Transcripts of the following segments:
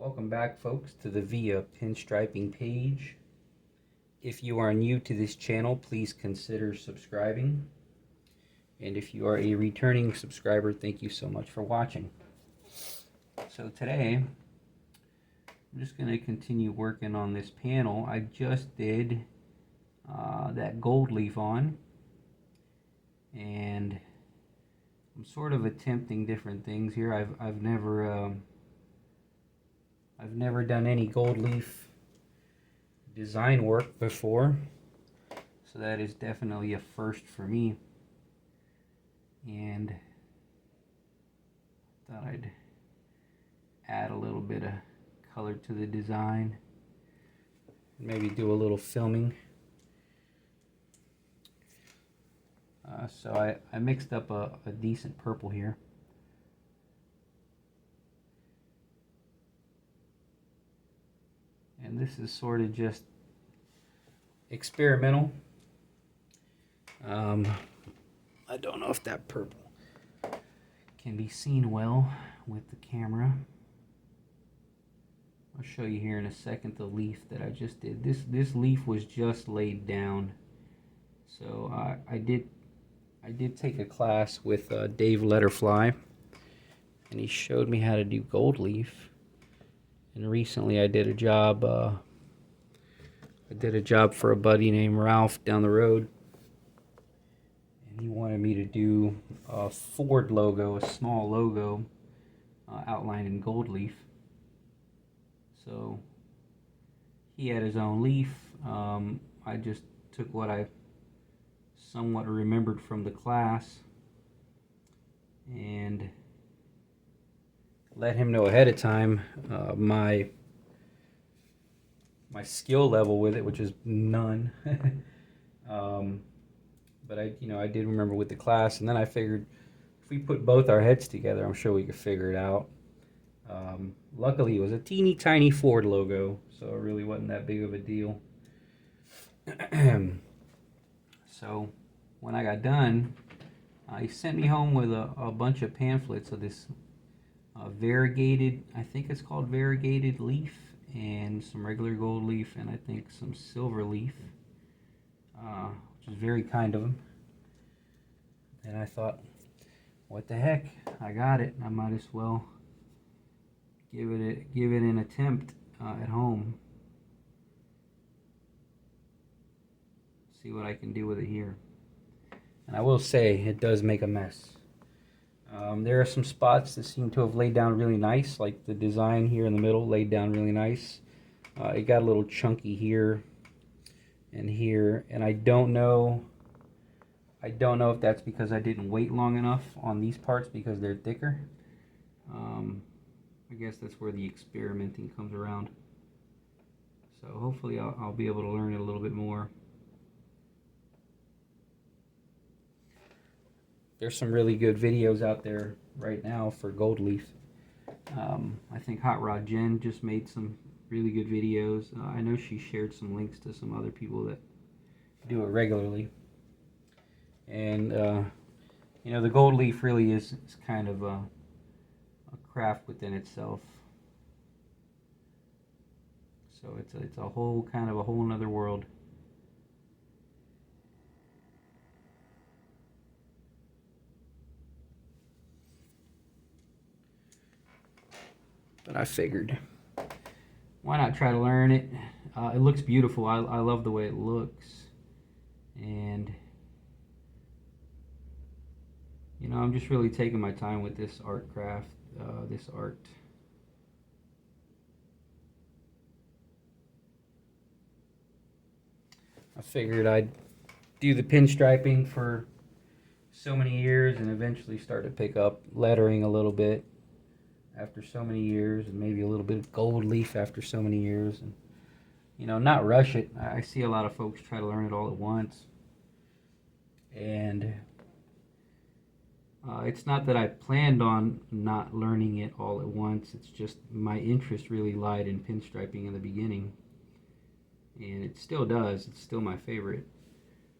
Welcome back, folks, to the Via Pinstriping page. If you are new to this channel, please consider subscribing. And if you are a returning subscriber, thank you so much for watching. So today, I'm just going to continue working on this panel. I just did that gold leaf on, and I'm sort of attempting different things here. I've never done any gold leaf design work before, so that is definitely a first for me. And thought I'd add a little bit of color to the design, maybe do a little filming. So I mixed up a decent purple here. And this is sort of just experimental. I don't know if that purple can be seen well with the camera. I'll show you here in a second the leaf that I just did. This leaf was just laid down. So I did take a class with Dave Letterfly, and he showed me how to do gold leaf. And recently I did a job for a buddy named Ralph down the road, and he wanted me to do a Ford logo, a small logo outlined in gold leaf. So he had his own leaf. I just took what I somewhat remembered from the class and let him know ahead of time my skill level with it, which is none. But I did remember with the class, and then I figured if we put both our heads together, I'm sure we could figure it out. Luckily, it was a teeny tiny Ford logo, so it really wasn't that big of a deal. So when I got done, he sent me home with a bunch of pamphlets of this variegated, I think it's called variegated leaf, and some regular gold leaf, and I think some silver leaf, which is very kind of him. And I thought, what the heck, I got it. I might as well give it an attempt at home. See what I can do with it here. And I will say, it does make a mess. There are some spots that seem to have laid down really nice, like the design here in the middle laid down really nice. It got a little chunky here and here, and I don't know if that's because I didn't wait long enough on these parts because they're thicker. I guess that's where the experimenting comes around. So hopefully I'll be able to learn it a little bit more. There's some really good videos out there right now for gold leaf. I think Hot Rod Jen just made some really good videos. I know she shared some links to some other people that do it regularly. And the gold leaf really is kind of a craft within itself. So it's a whole nother world. But I figured, why not try to learn it? It looks beautiful. I love the way it looks. And, I'm just really taking my time with this art craft, this art. I figured I'd do the pinstriping for so many years and eventually start to pick up lettering a little bit after so many years, and maybe a little bit of gold leaf after so many years, and not rush it. I see a lot of folks try to learn it all at once, and it's not that I planned on not learning it all at once. It's just my interest really lied in pinstriping in the beginning, and it still does. It's still my favorite,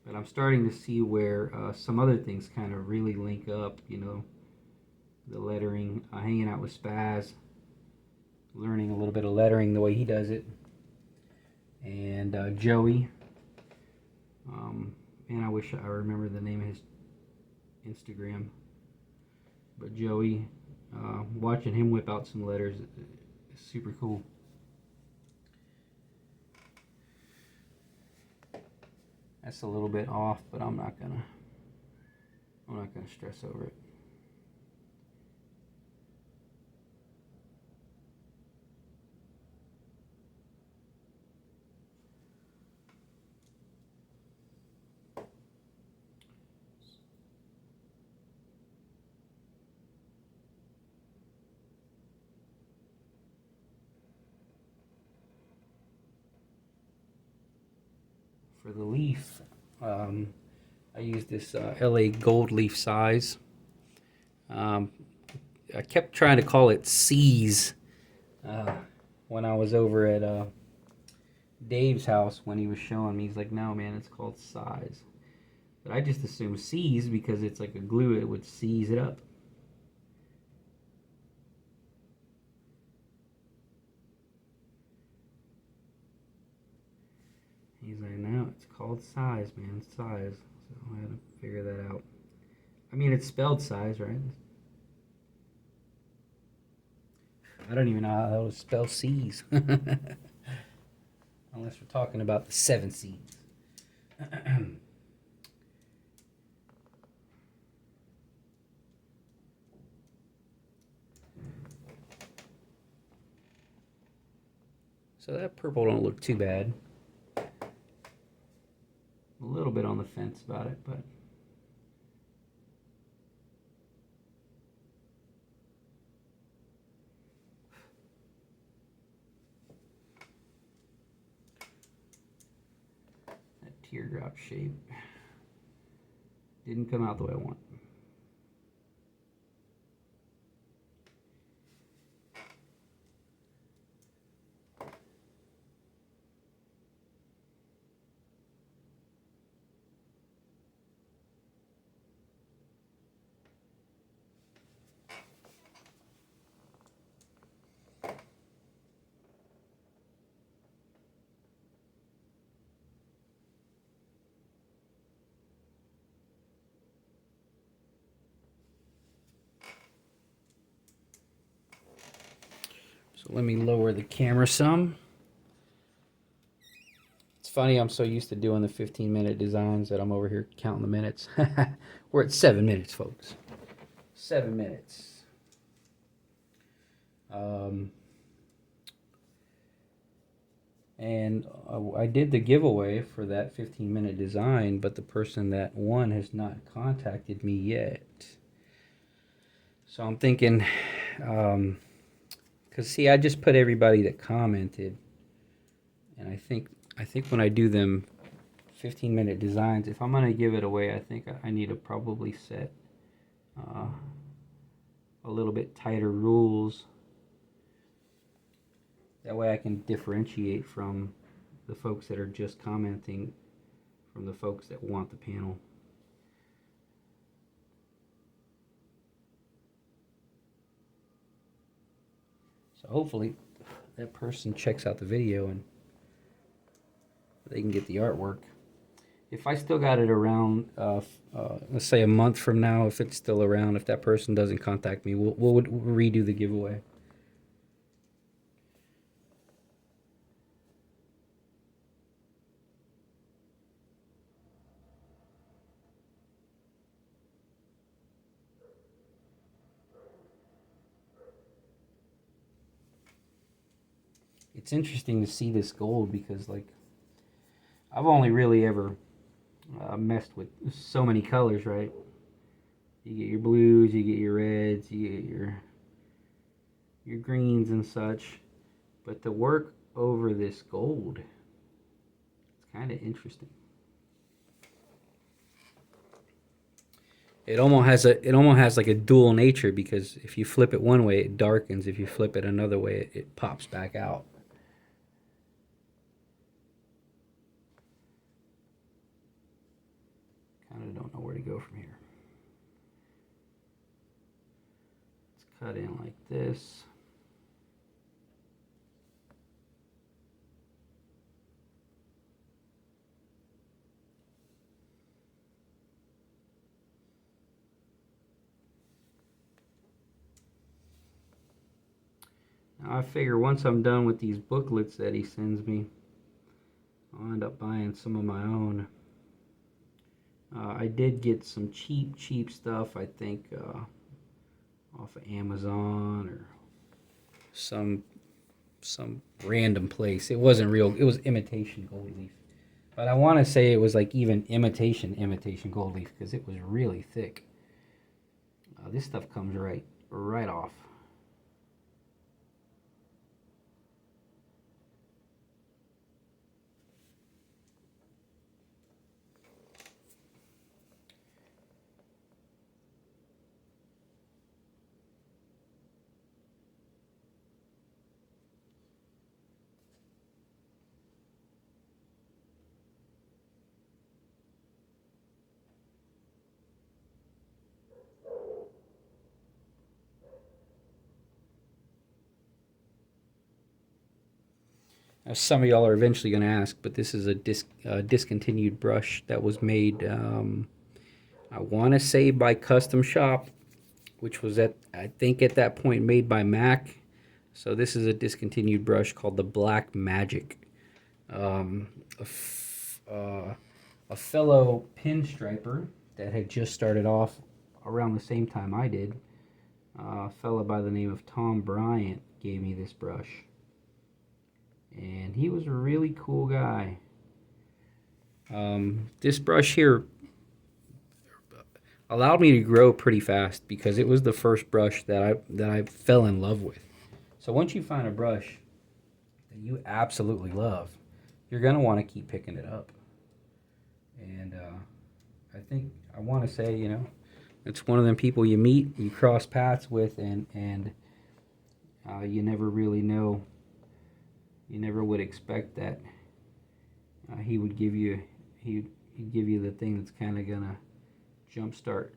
but I'm starting to see where some other things kind of really link up. The lettering, hanging out with Spaz, learning a little bit of lettering the way he does it. And Joey, man, I wish I remember the name of his Instagram. But Joey, watching him whip out some letters is super cool. That's a little bit off, but I'm not gonna stress over it. For the leaf, I use this LA gold leaf size. I kept trying to call it C's when I was over at Dave's house when he was showing me. He's like, no, man, it's called size. But I just assumed C's because it's like a glue, it would seize it up. He's like, no, it's called size, man, size. So I had to figure that out. I mean, it's spelled size, right? I don't even know how to spell C's. Unless we're talking about the 7 C's. So that purple don't look too bad. A little bit on the fence about it, but that teardrop shape didn't come out the way I want. So let me lower the camera some. It's funny, I'm so used to doing the 15-minute designs that I'm over here counting the minutes. We're at 7 minutes, folks. 7 minutes. And I did the giveaway for that 15-minute design, but the person that won has not contacted me yet. So I'm thinking, because see, I just put everybody that commented, and I think when I do them 15-minute designs, if I'm gonna give it away, I think I need to probably set a little bit tighter rules. That way I can differentiate from the folks that are just commenting from the folks that want the panel. So hopefully that person checks out the video and they can get the artwork. If I still got it around, let's say a month from now, if it's still around, if that person doesn't contact me, we'll redo the giveaway. It's interesting to see this gold because, like, I've only really ever messed with so many colors, right? You get your blues, you get your reds, you get your greens and such. But the work over this gold, it's kind of interesting. It almost has like a dual nature, because if you flip it one way, it darkens. If you flip it another way, it pops back out. Kind of don't know where to go from here. Let's cut in like this. I figure once I'm done with these booklets that he sends me, I'll end up buying some of my own. I did get some cheap stuff, I think, off of Amazon or some random place. It wasn't real. It was imitation gold leaf. But I want to say it was like even imitation gold leaf because it was really thick. This stuff comes right off. Now, some of y'all are eventually going to ask, but this is a discontinued brush that was made, I want to say by Custom Shop, which was I think at that point made by Mac. So this is a discontinued brush called the Black Magic. A fellow pinstriper that had just started off around the same time I did, a fellow by the name of Tom Bryant, gave me this brush. And he was a really cool guy. This brush here allowed me to grow pretty fast because it was the first brush that I fell in love with. So once you find a brush that you absolutely love, you're gonna want to keep picking it up. And I want to say, you know, it's one of them people you meet, you cross paths with, and you never really know. You never would expect that he would give you he'd give you the thing that's kind of gonna jumpstart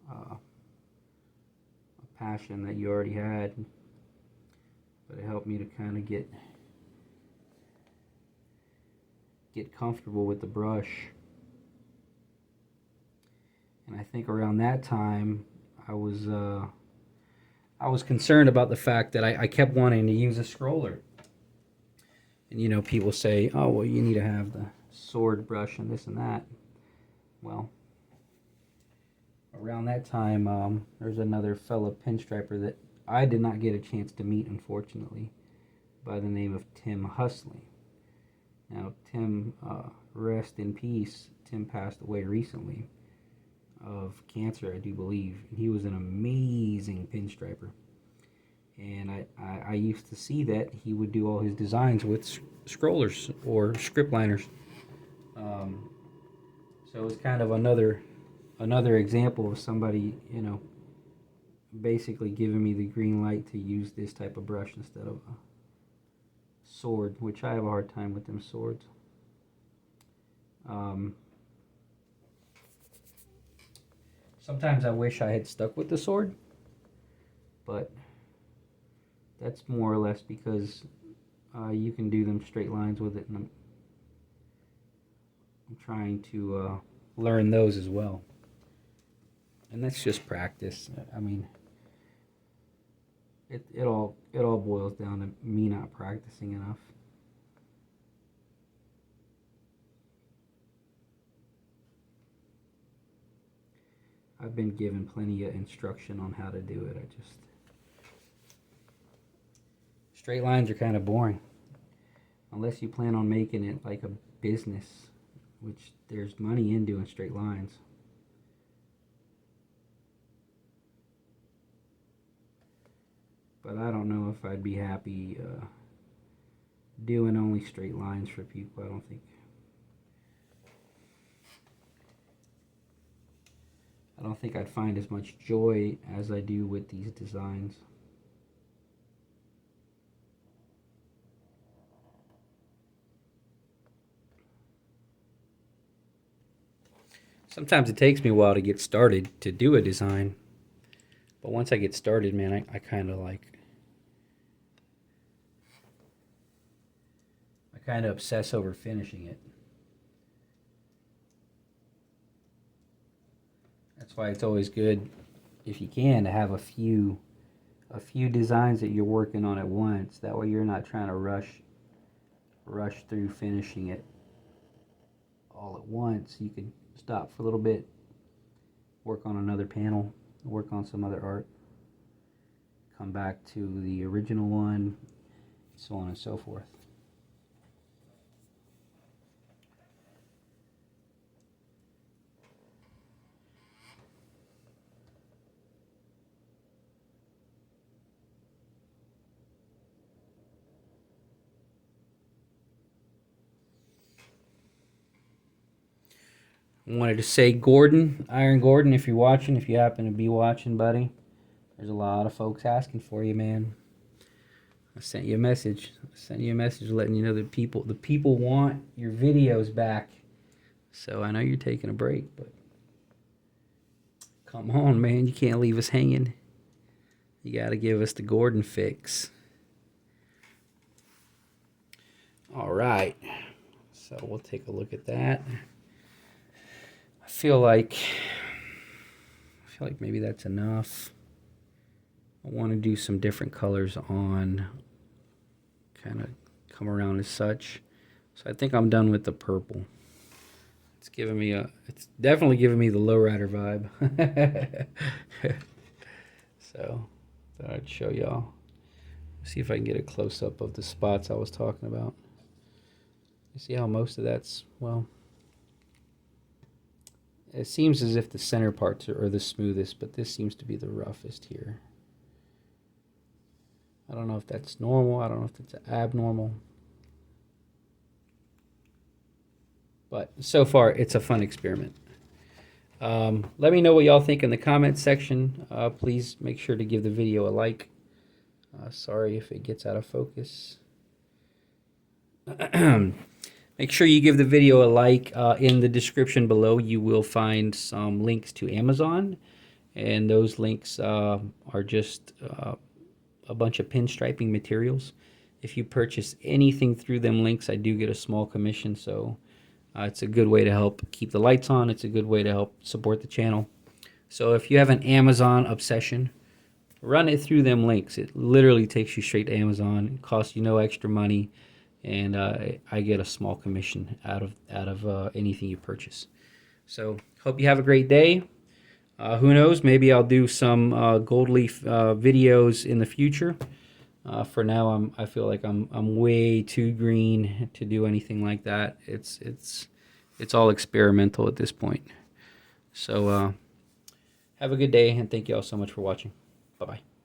a passion that you already had. But it helped me to kind of get comfortable with the brush. And I think around that time I was concerned about the fact that I kept wanting to use a scroller. And you know, people say, oh, well, you need to have the sword brush and this and that. Well, around that time, there's another fellow pinstriper that I did not get a chance to meet, unfortunately, by the name of Tim Husley. Now, Tim, rest in peace, Tim passed away recently of cancer, I do believe. He was an amazing pinstriper, and I used to see that he would do all his designs with scrollers or script liners. So it was kind of another example of somebody, you know, basically giving me the green light to use this type of brush instead of a sword, which I have a hard time with them swords. Sometimes I wish I had stuck with the sword, but that's more or less because you can do them straight lines with it, and I'm trying to learn those as well. And that's just practice. I mean, it all boils down to me not practicing enough. I've been given plenty of instruction on how to do it. Straight lines are kind of boring. Unless you plan on making it like a business, which there's money in doing straight lines. But I don't know if I'd be happy doing only straight lines for people. I don't think I'd find as much joy as I do with these designs. Sometimes it takes me a while to get started to do a design, but once I get started, man, I kind of obsess over finishing it. That's why it's always good, if you can, to have a few a few designs that you're working on at once. That way you're not trying to rush through finishing it all at once. You can stop for a little bit, work on another panel, work on some other art, come back to the original one, so on and so forth. I wanted to say, Gordon, Iron Gordon, if you're watching, if you happen to be watching, buddy, there's a lot of folks asking for you, man. I sent you a message. Letting you know that the people want your videos back. So I know you're taking a break, but come on, man. You can't leave us hanging. You got to give us the Gordon fix. All right. So we'll take a look at that. I feel like maybe that's enough. I want to do some different colors on, kind of come around as such. So I think I'm done with the purple. It's definitely giving me the lowrider vibe. So thought I'd show y'all. See if I can get a close up of the spots I was talking about. You see how most of that's, well, it seems as if the center parts are the smoothest, but this seems to be the roughest here. I don't know if that's normal. I don't know if it's abnormal. But so far, it's a fun experiment. Let me know what y'all think in the comments section. Please make sure to give the video a like. Sorry if it gets out of focus. Make sure you give the video a like. In the description below, you will find some links to Amazon. And those links are just a bunch of pinstriping materials. If you purchase anything through them links, I do get a small commission. So it's a good way to help keep the lights on. It's a good way to help support the channel. So if you have an Amazon obsession, run it through them links. It literally takes you straight to Amazon. It costs you no extra money. And I get a small commission out of anything you purchase. So hope you have a great day. Who knows? Maybe I'll do some gold leaf videos in the future. For now, I feel like I'm way too green to do anything like that. It's all experimental at this point. So have a good day, and thank you all so much for watching. Bye bye.